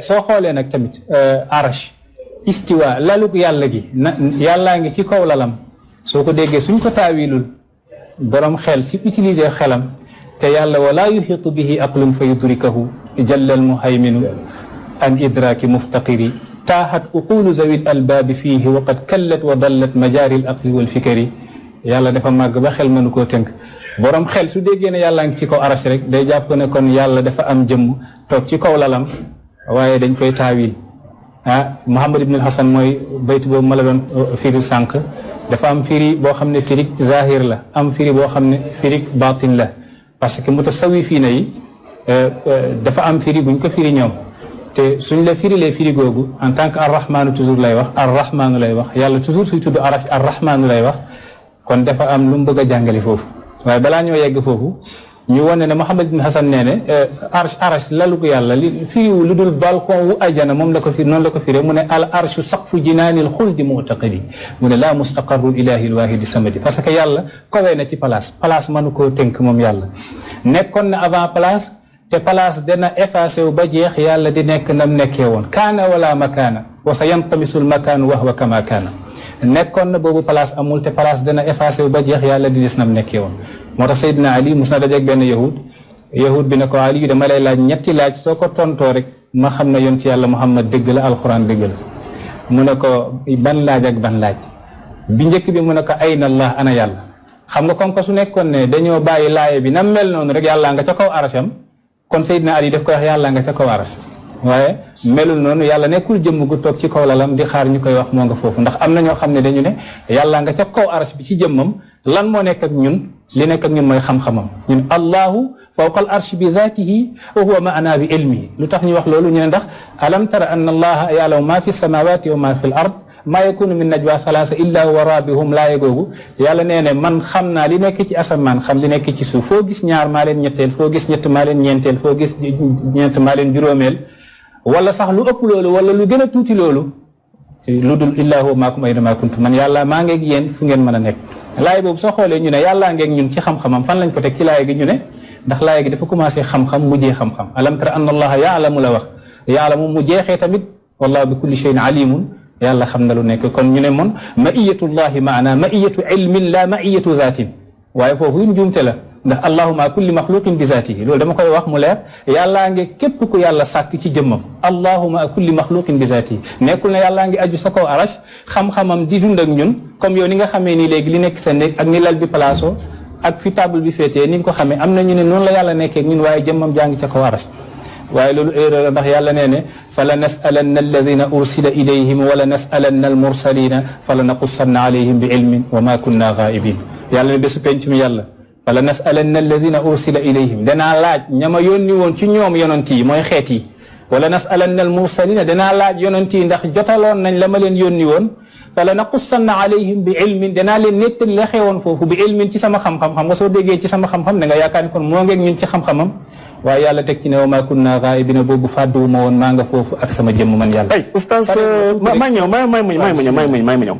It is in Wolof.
soo xoolee nag tamit arash istiwa laluk yàlla gi yàllaa ngi ci kaw lalam soo ko déggee suñ ko taawilul borom xel si utiliser xelam te yàlla wala yuxitu bihi aqlun fa yudrikahu jallal muhayminu an idraki muftaqiri taahat uqulu zawil albaabi fiihi wa qad kallat wa dallat majaari al aqli wal fikari yàlla dafa màgg ba xel mënu koo tënk borom xel su déggee ne yàllaa ngi ci kaw arash rek day jàpp ne kon yàlla dafa am jëmm toog ci kaw lalam waaye dañ koy taawil Muhammad ibn al-Hasan mooy bayt boobu ma la doon firi sànq dafa am firi boo xam ne firig zahir la am firi boo xam ne firig batin la parce que mutasawifiina yi dafa am firi buñ ko firi ñoom te suñ la firilee firi googu en tant que arrahmaanu toujours lay wax arrahmaanu lay wax yàlla toujours suy tudd arash arrahmaanu lay wax kon dafa am lu mu bëgg a jàngale foofu waaye balaa ñoo yegg foofu ñu wane ne Muhammad ibn Hasan nee ne arash lalu ko yàlla li firiwu lu dul balcon wu ajana moom la ko firi noonu la ko firee mu ne al arshu saqfu jinaanil xuldi mu'taqidi mu ne laa mustaqarrul ilahi lwahidi samadi parce que yàlla kowee na ci place mënu koo tënk moom yàlla nekkoon na avant place te place dana effacé wu ba jeex yàlla di nekk nam nekkee woon kaana wala makaana wa sa yantamisul makaanu wa huwa kama kaana nekkoon na boobu place amul te place dana effacé wu ba jeex yàlla di des nam nekkee woon moo tax Seydina Ali mus na dajeeg benn yahud bi ne ko Ali dama lay laaj ñetti laaj soo ko tontoo rek ma xam ne yoon ci yàlla Muhammad dëgg la alxuraan dëgg la mu ne ko ban laaj ak ban laaj bi njëkk bi mu ne ko ayna Allah ana yàlla xam nga comme que su nekkoon ne dañoo bàyyi laaye bi nam mel noonu rek yàllaa nga ca kaw arasham kon Seydina Ali daf koy wax yàllaa nga ca kaw arash waaye melul noonu yàlla nekkul jëmm gu toog ci kaw lalam di xaar ñu koy wax moo nga foofu ndax am na ñoo xam ne dañu ne yàllaa nga ca kaw arash bi ci jëmmam lan moo nekk ak ñun li nekk ak ñun mooy xam-xamam ñun allahu fawqa al arsh bi zaatihi wa huwa maana bi ilmihi lu tax ñu wax loolu ñu ne ndax alam tara anna allaha ya'lamu ma fi samawati wa ma fi l ard maa yakunu min najwa salaasa illa wa rabihum laaye googu yàlla nee ne man xam naa li nekk ci asamaan xam li nekk ci suuf foo gis ñaar maa leen ñetteel foo gis ñett maa leen ñeenteel foo gis ñeent maa leen juróomeel wala sax lu ëpp loolu wala lu gën a tuuti loolu lu dul illaa huwa maakum aynama kuntum man yàlla maa ngeeg yéen fu ngeen mën a nekk laay boobu soo xoolee ñu ne yàllaa ngeeg ñun ci xam-xamam fan lañ ko teg ci laay gi ñu ne ndax laay gi dafa commencé xam-xam mujjee xam-xam alam tara anna allaha yaalamu la wax yaalamu mu jeexee tamit wallahu bi kulli shay'in alimun yàlla xam na lu nekk kon ñu ne moom maiyatullahi maana maiyatu ilmin la maiyatu zaatin waaye foofu yu njuumte la ndax allahuma kulli maxluqin bi zaatihi loolu dama koy wax mu leer yàllaa ngi képp ku yàlla sàkk ci jëmmam allahuma kulli maxluqin bi zaatihi nekkul ne yàllaa ngi aju sa kaw arash xam-xamam di dund ak ñun comme yow ni nga xamee nii léegi li nekk sa néeg ak ni lal bi placé ak fi table bi féetee ni nga ko xamee am na ñu ne noonu la yàlla nekkee ñun waaye jëmmam jaa ngi ca kaw arash waaye loolu erreur la ndax yàlla nee ne fala nasalanna alladina ursila ilayhim wala nasalanna almursalina fala naqussanna alayhim bi ilmin wa ma kunna ghaibin yàlla ne bésu penc mi yàlla fala nasalanna alladina ursila ilayhim danaa laaj ñama yónni woon ci ñoom yonent yi mooy xeet yi wala nasalanna almursalina danaa laaj yonent yi ndax jotaloon nañ la ma leen yónni woon fala naqussanna alayhim bi ilmin danaa leen nettali la xewoon foofu bi ilmin ci sama xam-xam xam nga soo déggee ci sama xam-xam da nga yaakaar ni kon moo ngeeg ñun ci xam-xamam waaye yàlla teg ci ne wa maa kunna ghaa'ibina boobu fàdduwuma woon maa nga foofu ak sama jëmm man yàlla. oustaz may ñëw